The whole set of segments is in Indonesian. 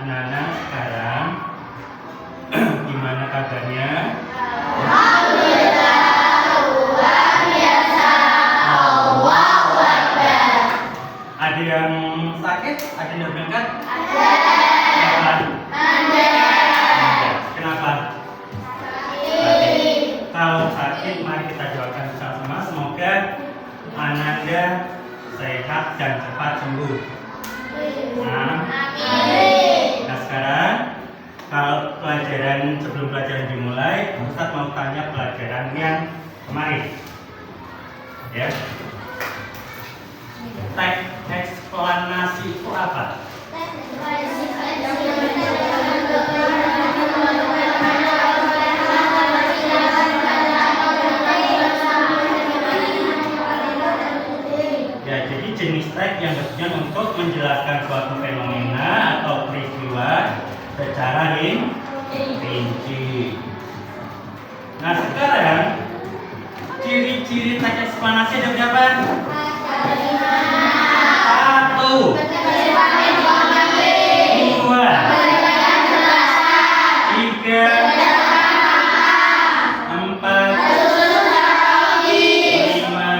anak-anak sekarang gimana kabarnya? Alhamdulillah luar biasa. Allahu Akbar. Ada yang sakit? Ada yang berangkat? Ada. Kenapa? Ada. Kenapa? Sakit. Kalau sakit, mari kita doakan bersama-sama. Semoga Ananda sehat dan cepat sembuh. Nah, Amin. nah sekarang kalau sebelum pelajaran dimulai, Ustaz mau tanya pelajaran yang kemarin. Ya. Teks eksplanasi itu apa? Ya, jadi jenis teks yang bertujuan untuk menjelaskan suatu fenomena atau peristiwa secara rinci. Nah, sekarang ciri-ciri teks eksplanasi ada berapa? Satu, dua, tiga, empat, lima.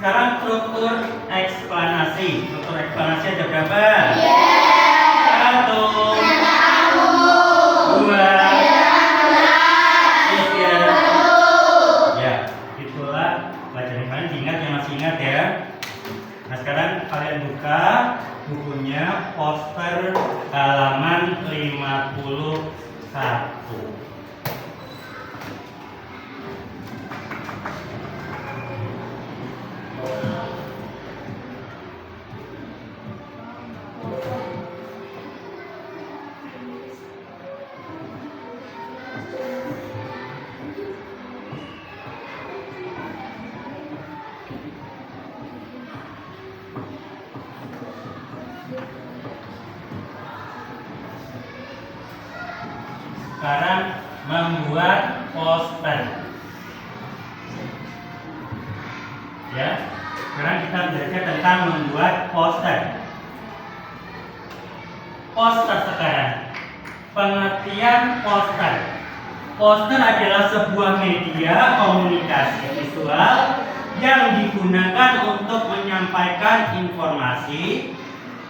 Sekarang struktur eksplanasi. Struktur eksplanasi ada berapa? Satu, dua, tiga. Ya, itulah pelajaran kalian. Diingat yang masih ingat ya. Nah, sekarang kalian buka bukunya, poster halaman 51. Sekarang membuat poster. Ya, sekarang kita belajar tentang membuat poster. Poster sekarang. Pengertian poster. Poster adalah sebuah media komunikasi visual yang digunakan untuk menyampaikan informasi,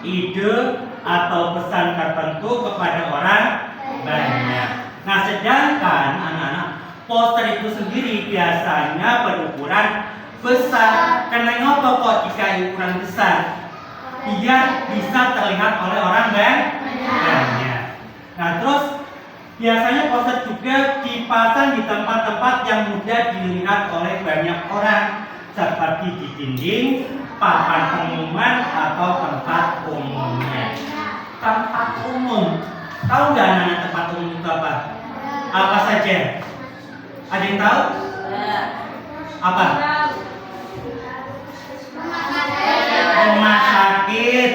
ide, atau pesan tertentu kepada orang banyak. Nah, sedangkan anak-anak, poster itu sendiri biasanya berukuran besar. Kenapa kok jika ukuran besar? Biar bisa terlihat oleh orang banyak. Nah, terus biasanya poster juga dipasang di tempat-tempat yang mudah dilihat oleh banyak orang, seperti di dinding, papan pengumuman, atau tempat umumnya. Tempat umum. Tahu nggak anak-anak tempat umum itu apa? Apa saja? Ada yang tahu? Apa? Rumah sakit,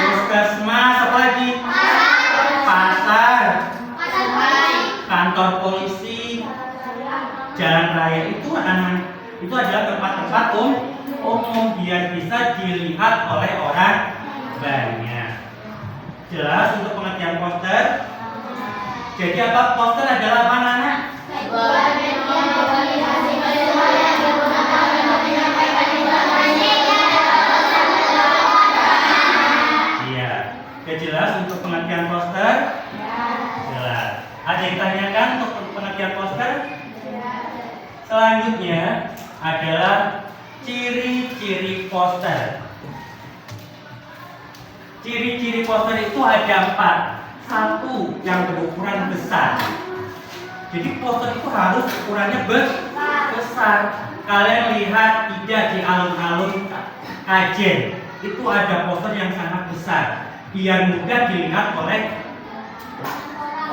puskesmas, apa lagi? Pasar, kantor polisi, jalan raya. Itu anak-anak, itu adalah tempat-tempat umum biar bisa dilihat oleh orang banyak. Jelas untuk pengertian poster? Jadi apa poster adalah apa anak-anak? Iya. Oke, jelas untuk pengertian poster? Jelas. Ada yang ditanyakan untuk pengertian poster? Selanjutnya adalah ciri-ciri poster. Ciri-ciri poster itu ada 4. Satu, yang berukuran besar. Jadi poster itu harus ukurannya besar. Kalian lihat tidak di alun-alun Kajen, itu ada poster yang sangat besar, biar mudah dilihat oleh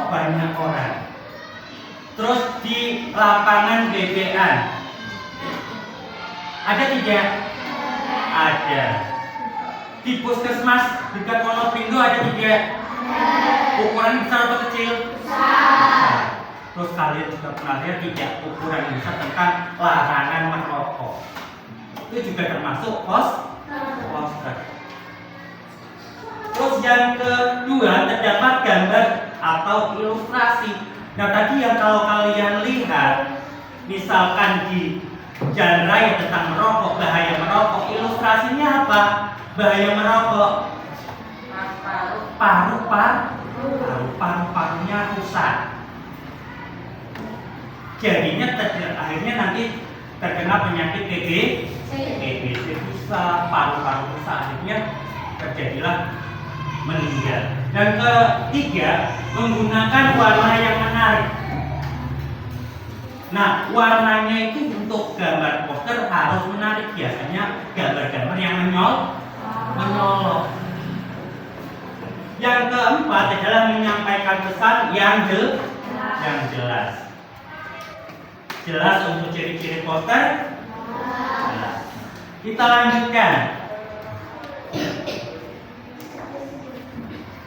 banyak orang. Terus di lapangan BBA ada tidak? Ada. Di puskesmas dekat Wonopindo ada tidak? Ukuran besar atau kecil? Besar. Terus kalian juga pernah lihat tidak ukuran besar tentang larangan merokok? itu juga termasuk poster. Terus yang kedua terdapat gambar atau ilustrasi. Nah tadi yang kalau kalian lihat, misalkan di jalan raya tentang merokok, bahaya merokok, ilustrasinya apa? Bahaya merokok, paru-parunya rusak. Jadinya akhirnya nanti terkena penyakit TBC, bisa paru-paru rusak, akhirnya terjadilah meninggal. Dan ketiga, menggunakan warna yang menarik. Nah, warnanya itu untuk gambar poster harus menarik, biasanya gambar-gambar yang menyolok. Yang keempat adalah menyampaikan pesan yang jelas. Jelas untuk ciri-ciri poster. Jelas. Kita lanjutkan.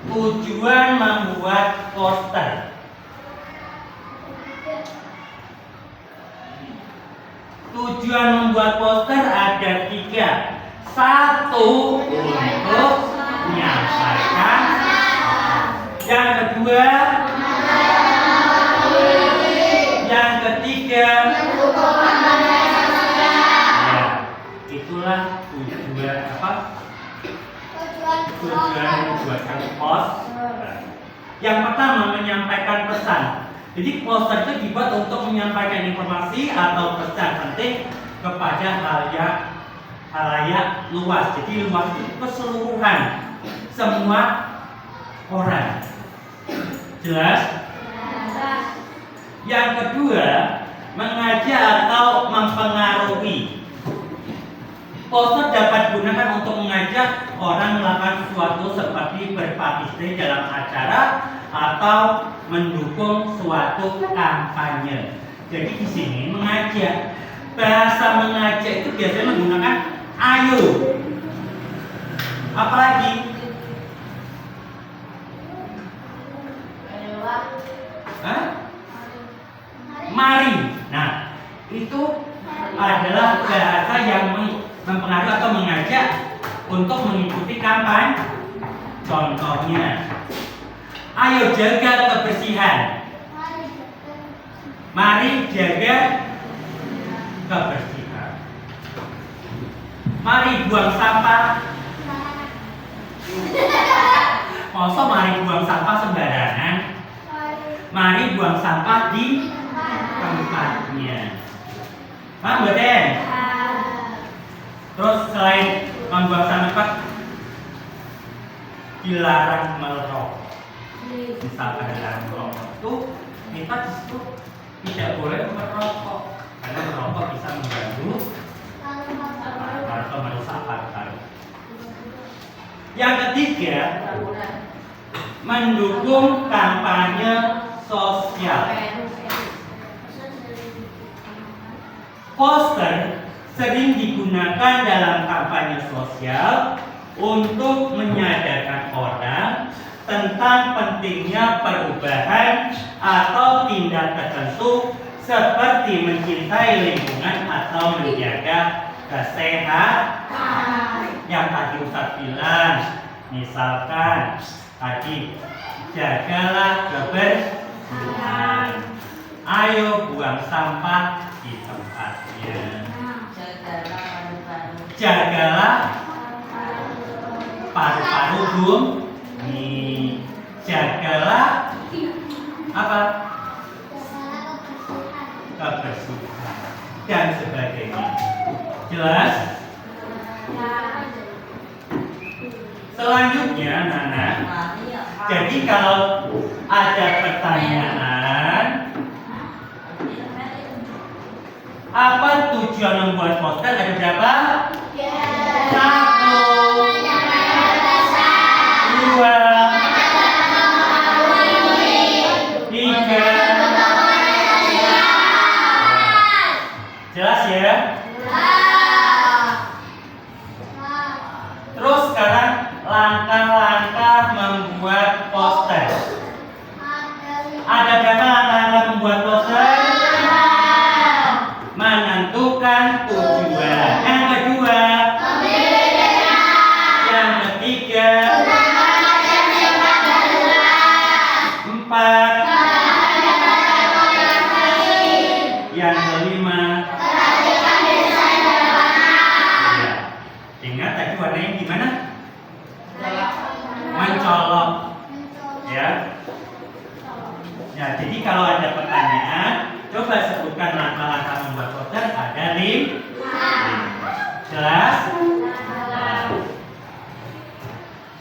Tujuan membuat poster. Tujuan membuat poster ada 3. 1 untuk menyampaikan. Yang kedua, yang ketiga, ya, itulah tujuan apa? Tujuan membuatkan poster. Yang pertama, menyampaikan pesan. Jadi poster itu dibuat untuk menyampaikan informasi atau pesan penting kepada halayak luas. Jadi luas itu keseluruhan semua orang. Jelas? Yang kedua, mengajak atau mempengaruhi. Poster dapat digunakan untuk mengajak orang melakukan sesuatu seperti berpartisipasi dalam acara atau mendukung suatu kampanye. Jadi di sini mengajak. Bahasa mengajak itu biasanya menggunakan ayo. Apalagi? Mari. Nah, itu adalah bahasa yang mempengaruhi atau mengajak untuk mengikuti kampanye. Contohnya, ayo jaga kebersihan. Mari jaga kebersihan. Mari buang sampah. Masa mari buang sampah sembarangan? Mari buang sampah di tempatnya. Paham betul? Terus selain membuang sampah, dilarang merokok. Misalkan dilarang merokok itu kita disitu tidak boleh merokok karena merokok bisa mengganggu atau merusak paru-paru. Yang ketiga, mendukung kampanye sosial. Poster sering digunakan dalam kampanye sosial untuk menyadarkan orang tentang pentingnya perubahan atau tindak tertentu seperti mencintai lingkungan atau menjaga kesehatan. Yang tadi Ustaz bilang, misalkan tadi jagalah kebersihan. Ayo buang sampah di tempatnya. Jagalah paru-paru bumi. Jagalah apa? Kebersihan dan sebagainya. Jelas? Selanjutnya, Nana. Jadi kalau ada pertanyaan, apa tujuan membuat poster? Ada berapa? 1, 2, 3. Jelas ya? Terus sekarang langkah-langkah membuat poster. Ada berapa langkah-langkah membuat poster? Menentukan tujuan. Yang kedua,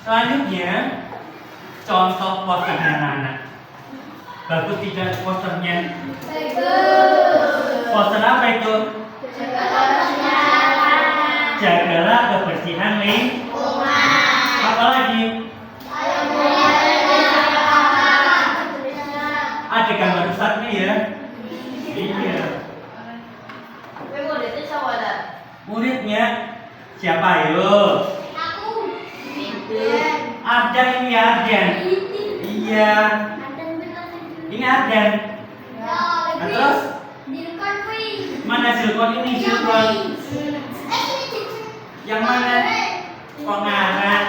Selanjutnya, contoh posternya anak-anak. Bagus tidak posternya? Poster apa itu? Jagalah kebersihan lingkungan. Apa lagi? Ada gambar Ustadznya ya? Iya. Muridnya siapa ayo? Ardan ini Ardan. Iya. Ini Ardan. Nah, terus? Mana Zilkon ini Zilkon? Yang mana? Pengarang.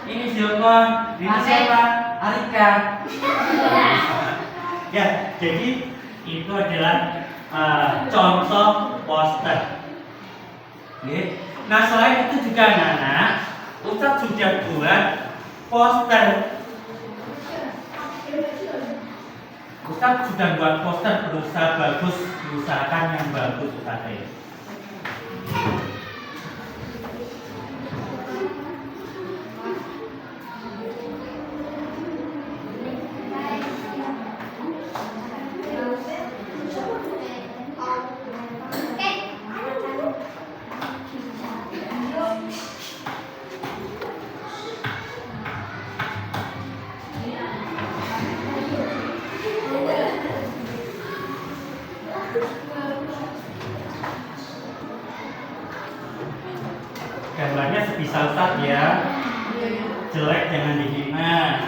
Ini Zilkon. Ini siapa? Arika. Ya, jadi itu adalah contoh poster. Oke. Nah, selain itu juga anak-anak, Ustadz sudah buat poster. Ustadz sudah buat poster, berusaha bagus, diusahakan yang bagus Ustadz. Gambarnya sebisa Ustadz ya, jelek jangan dihina,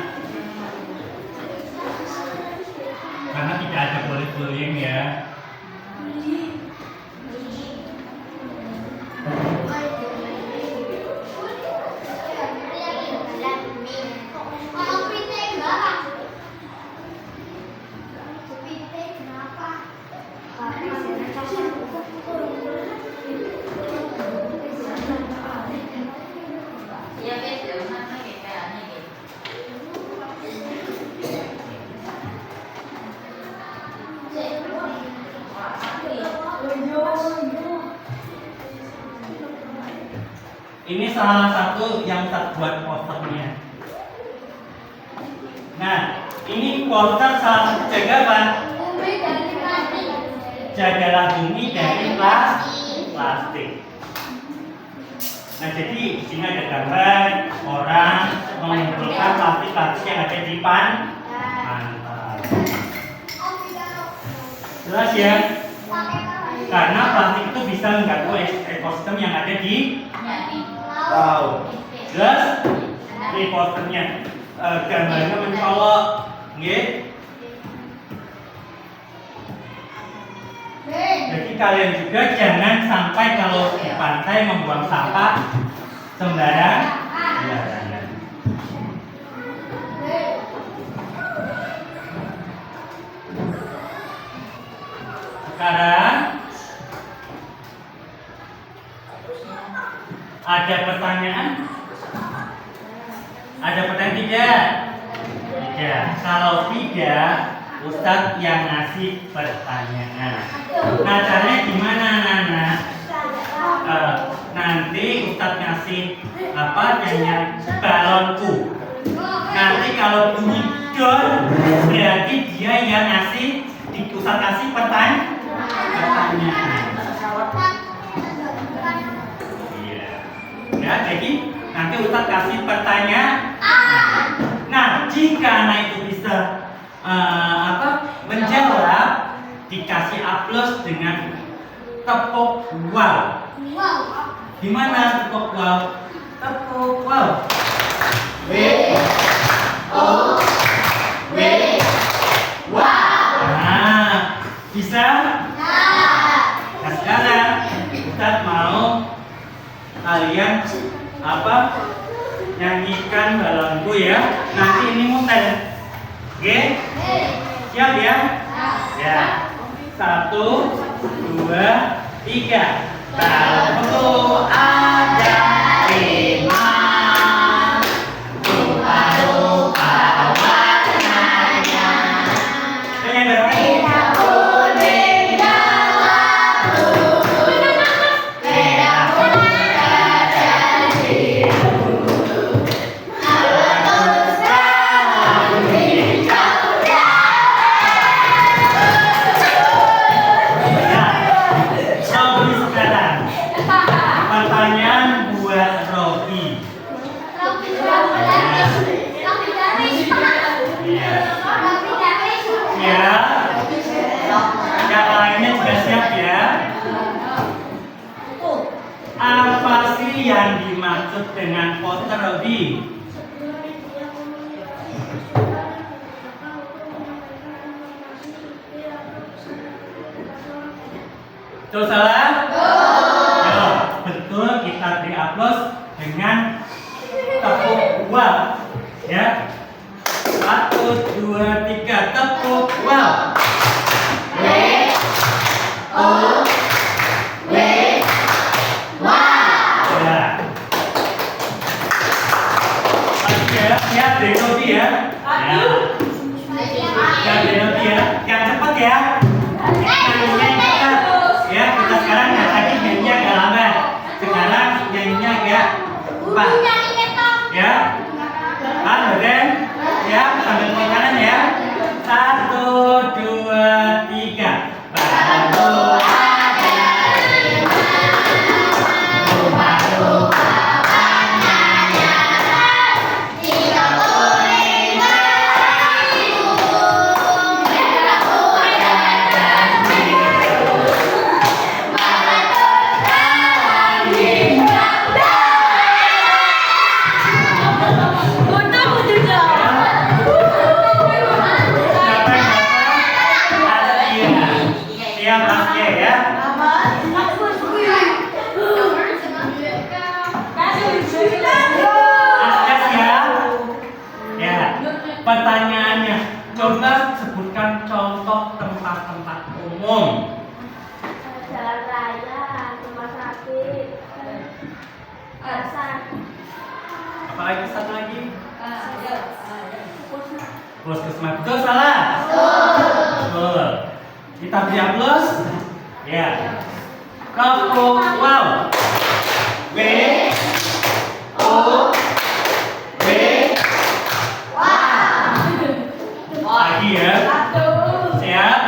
karena tidak ada bullying ya. Ini salah satu yang Ustadz buat posternya. Nah, ini poster salah satu jaga apa? Jagalah bumi dari plastik. Nah, jadi di sini ada gambar orang mengumpulkan plastik yang ada di pantai. Jelas ya? Karena plastik itu bisa mengganggu ekosistem yang ada di laut. Jelas? Ini posternya, gambarnya mencolok, nggih. Jadi kalian juga jangan sampai kalau di pantai membuang sampah sembarangan. Sekarang ada pertanyaan? Ada pertanyaan tidak? Tidak. Kalau tidak, Ustadz yang ngasih pertanyaan. Nah, caranya gimana, Nana? Nanti Ustadz ngasih apa? Nyanyian balonku. Nanti kalau bunyi don, berarti dia yang ngasih. Ustadz kasih pertanyaan. Iya. Ya, jadi nanti Ustadz kasih pertanyaan. Nah, jika anak itu bisa menjawab, dikasih A+ dengan tepuk wow. Gimana tepuk wow? Tepuk wow. W O W wow. Nah, bisa? Nah, sekarang Ustadz mau kalian nyanyikan balonku ya. Nanti ini muter. Oke? Siap ya? Ya. 1, 2, 3. Balonku ada 5. Rupa-rupa warnanya. Merah kuning dan labu. Merah muda dan biru. Pertanyaan buat Robi. Iya. Ya. Yang lainnya juga siap ya. Apa sih yang dimaksud dengan poster Robi? Betul salah? Ya, betul, kita beri aplaus dengan tepuk wow. Ya. 1, 2, 3, tepuk wow. W O W wow. Ya. Oke ya, siap dari Robi ya. Ya. Siap dari Robi ya. Yang cepat ya. Ya, kita sekarang tadi nyanyinya agak lambat. Sekarang nyanyinya agak cepat. Ya. Kan, Badan? Ya, sambil penganan ya. 1, 2, 3. Baru pertanyaannya, coba sebutkan contoh tempat-tempat umum. Jalan raya, rumah sakit, pasar, Apalagi satu lagi? Puskesmas. Betul salah? Betul. Kita beri aplaus. Ya. Tepuk wow. W O W lagi ya. Siap?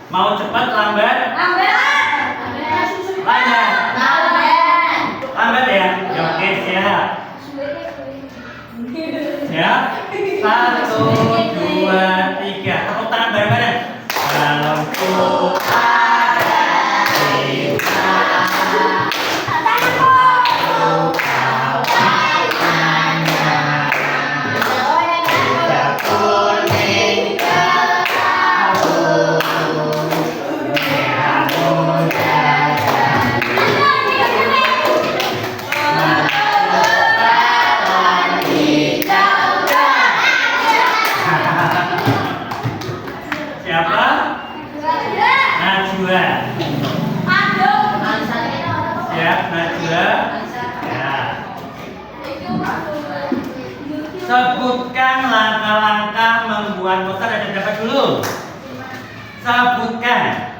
Mau cepat lambat? Lambat ya? Ya, oke, siap. Ya. 1, 2, 3. Tepuk tangan bareng-bareng. Dalamku ada cinta. Siapa? Najwa. Siap, Najwa. Ya. Sebutkan langkah-langkah membuat poster. Ada berapa dulu? Sebutkan.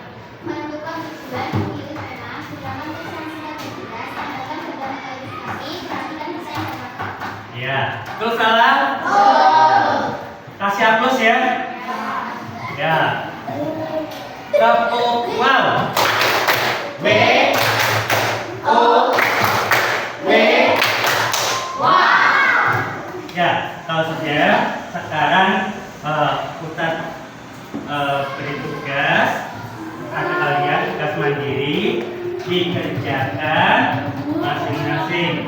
menentukan tujuan, memilih tema, sedangkan tulisan singkat jelas, tambahkan beberapa ilustrasi, perhatikan desain dan warna. Ya. Betul salah? Kasih aplaus ya. Ya. Tepuk wow. W O W Ya, tahu saja. Sekarang Ustaz beri tugas kepada kalian, tugas mandiri dikerjakan masing-masing.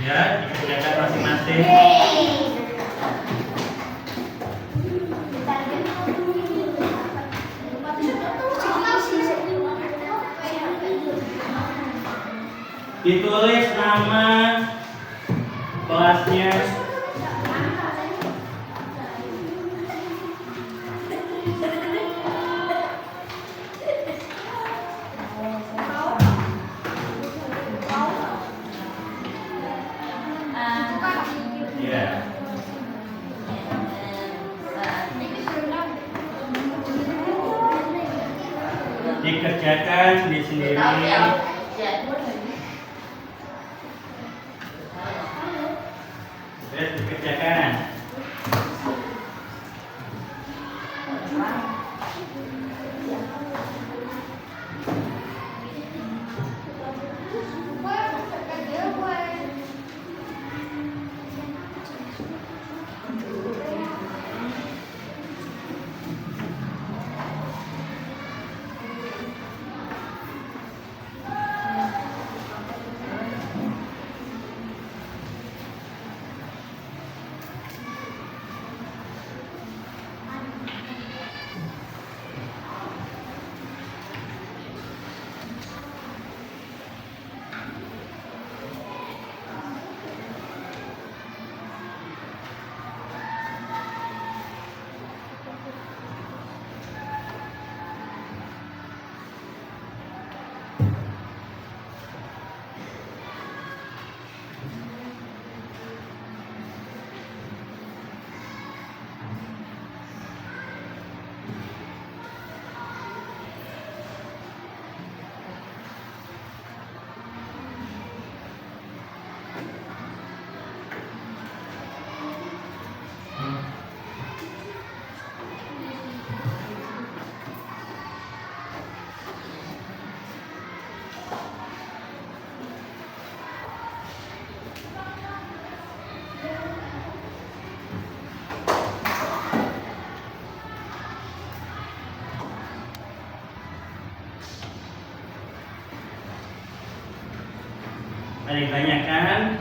Ya, dikerjakan masing-masing. Ditulis nama kelasnya. Ya. Dikerjakan sendiri-sendiri. Terus dikerjakan. ditanyakan.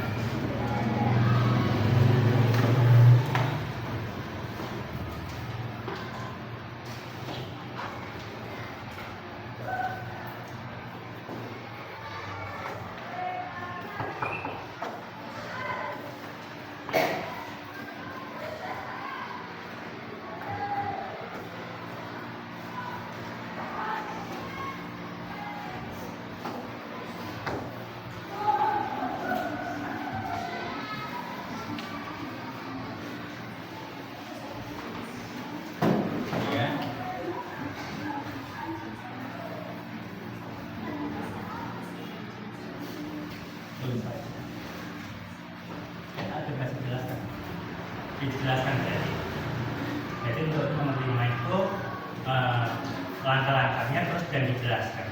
Ya. Belum saja. Ada kasih jelaskan. Dijelaskan tadi. Jadi untuk menerima itu langkah-langkahnya terus dan dijelaskan.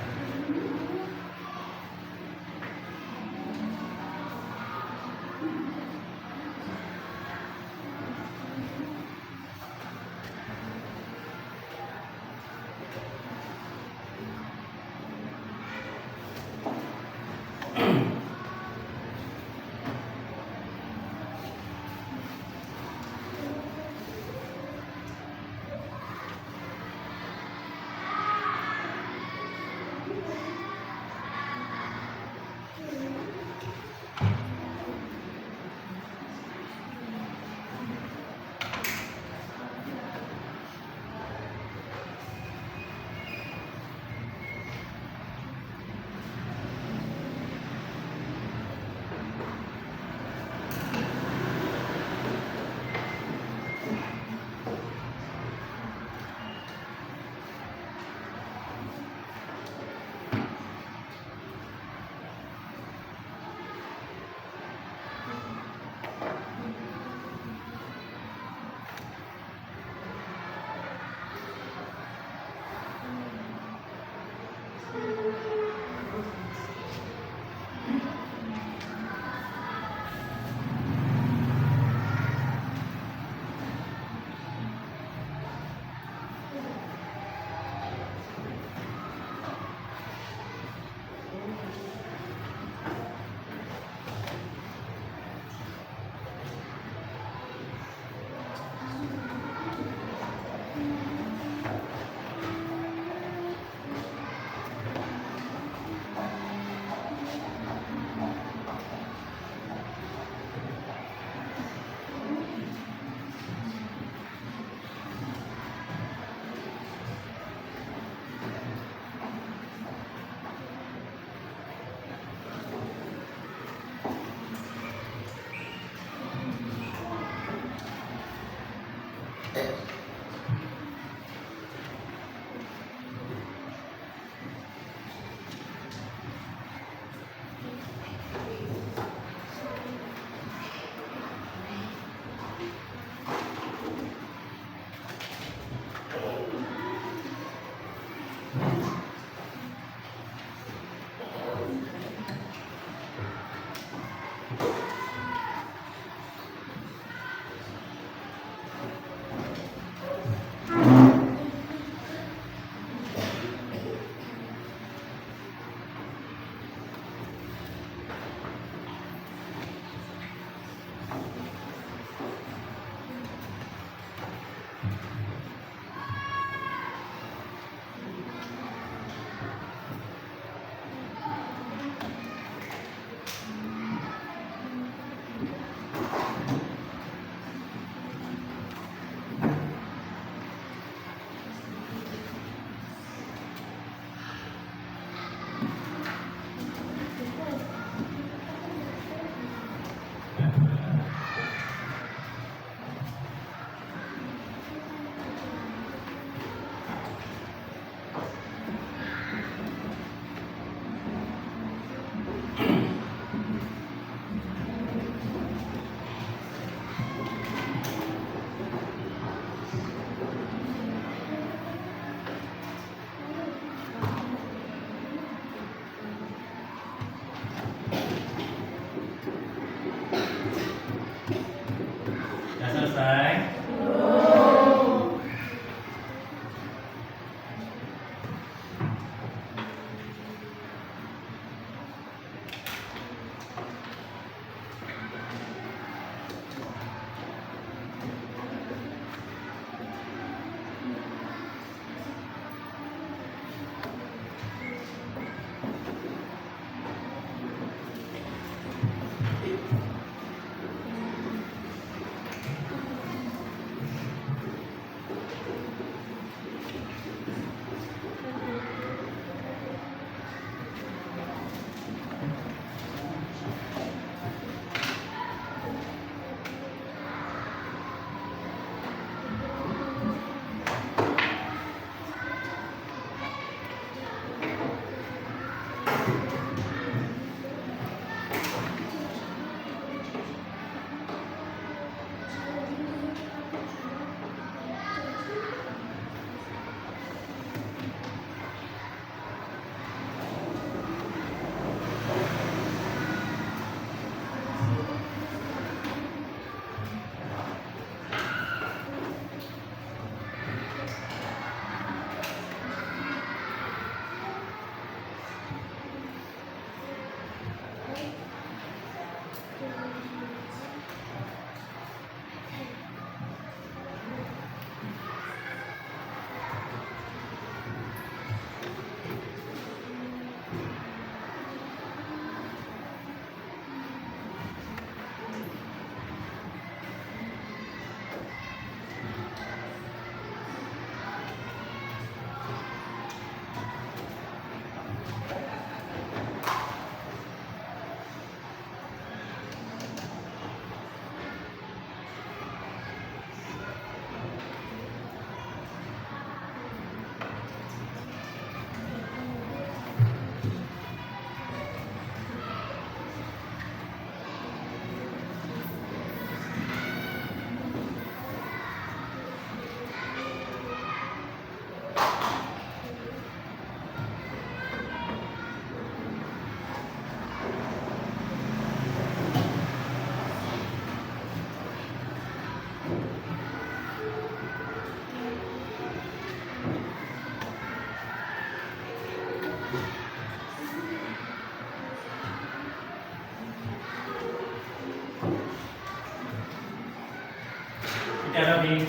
Bicara di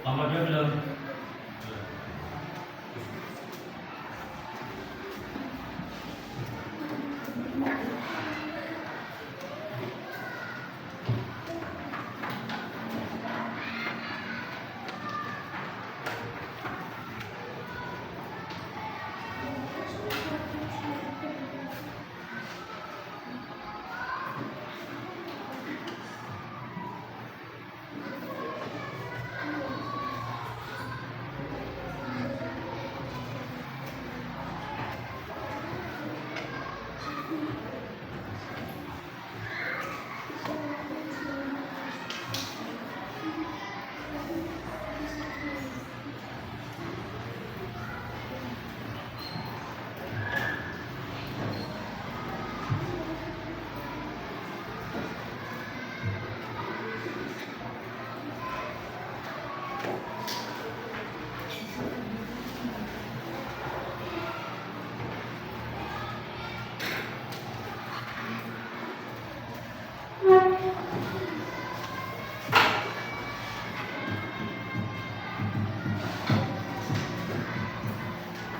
nomor 2 belum?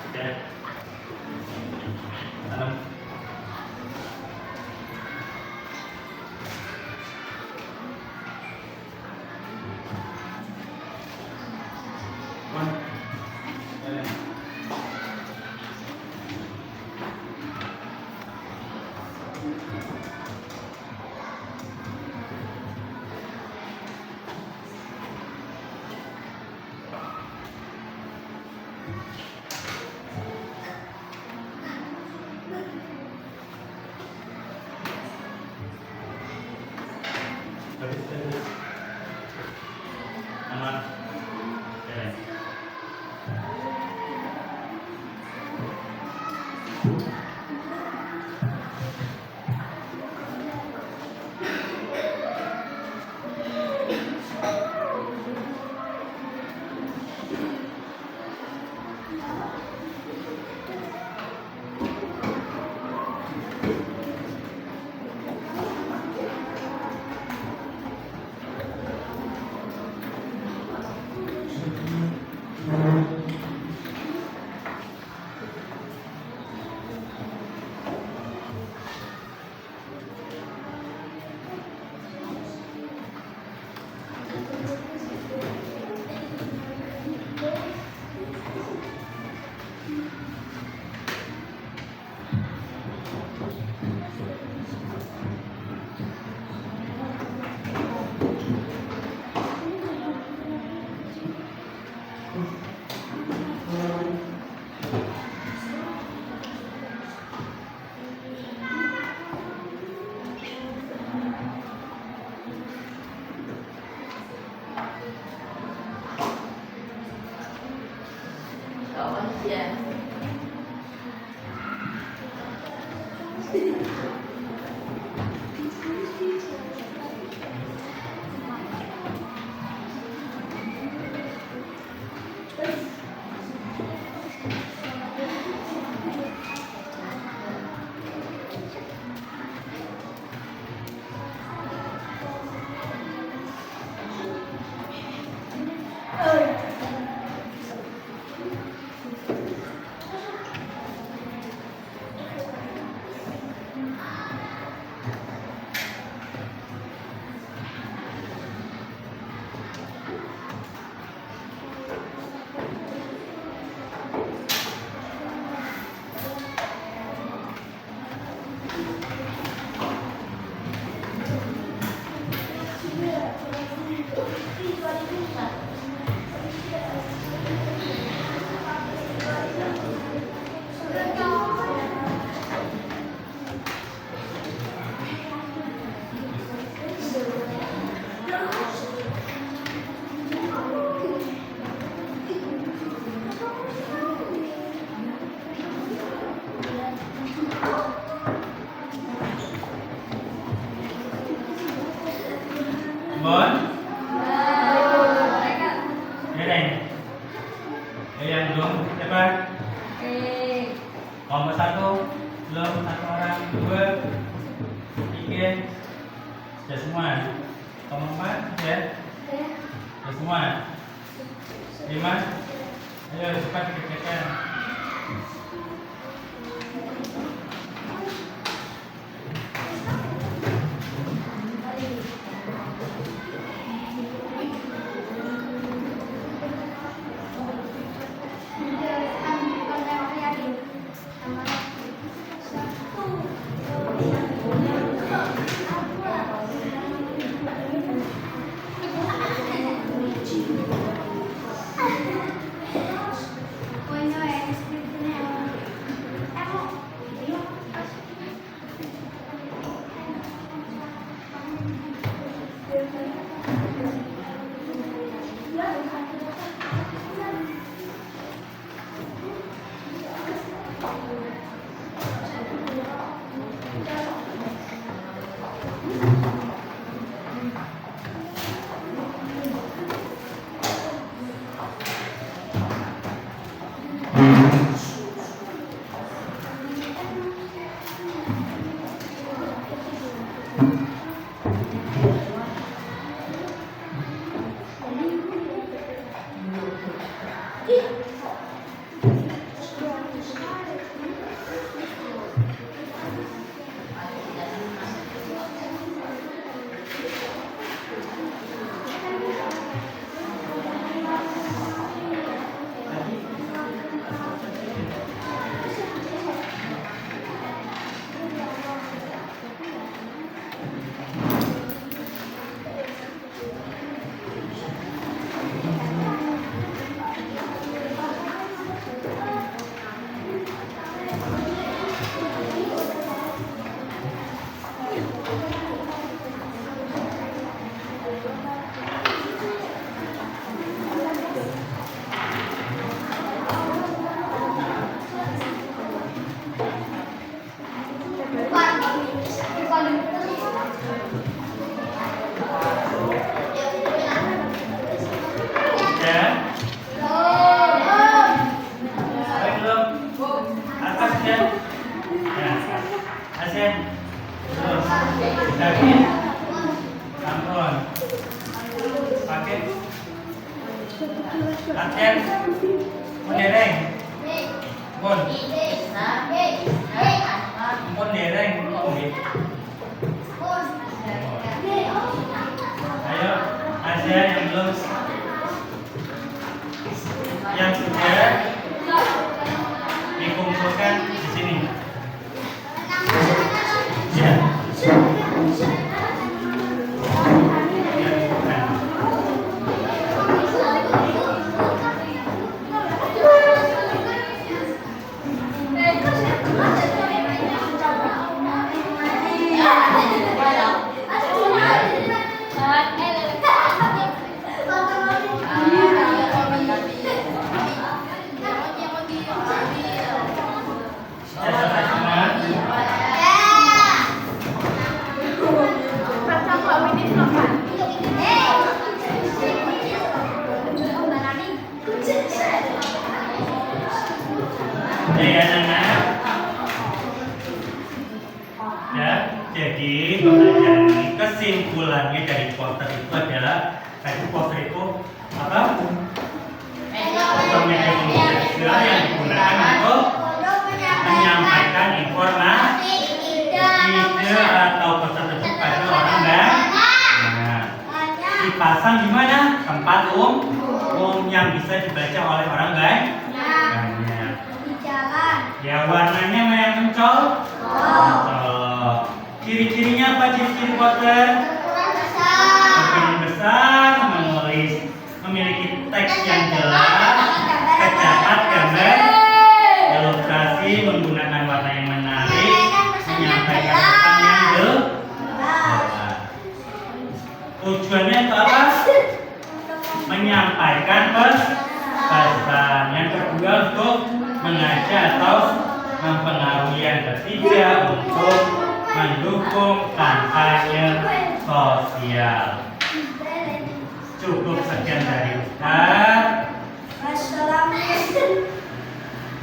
Oke. Tanam. Terus. Aman. Oke. Bon? Dereng. Yang belum, siapa? Nomor 1, belum, 1 orang, 2, 3, Sudah semua? Kamu 4 ya? Sudah semua? 5? Ayo cepat dikerjakan. Yang sudah dikumpulkan di sini. Ya. Ya, anak-anak. Ya, jadi pembelajaran ini kesimpulannya dari poster itu adalah poster itu apa? Media komunikasi yang digunakan untuk menyampaikan informasi, ide atau pesan tersebut pada orang banyak. Nah, dipasang di mana? Tempat umum yang bisa dibaca oleh orang banyak. Ya, warnanya merah mencol. Ciri-cirinya apa? Ciri-ciri poster? Ukuran besar, memiliki teks yang jelas, tercatat gambar, ilustrasi, menggunakan warna yang menarik, menyampaikan pesan yang jelas. Tujuannya untuk apa? Menyampaikan pesan. Yang kedua untuk mengajak atau mempengaruhi yang ketiga untuk mendukung kampanye sosial. Cukup sekian dari Ustaz.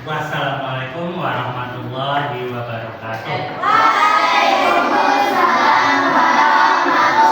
Wassalamualaikum warahmatullahi wabarakatuh. Waalaikumsalam warahmatullahi wabarakatuh.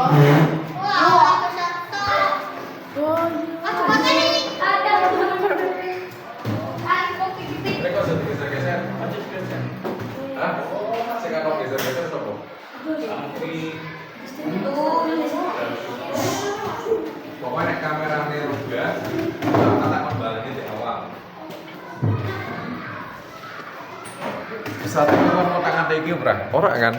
Wah, satu. Aku makan ini. Ada. Aku pipit. Mereka sudah geser-geser. Hah? Saya nggak mau geser-geser sopo. Pokoknya kameranya rubah, kita tak kembali di awal. Satu mau tangan tinggi berah, orang kan?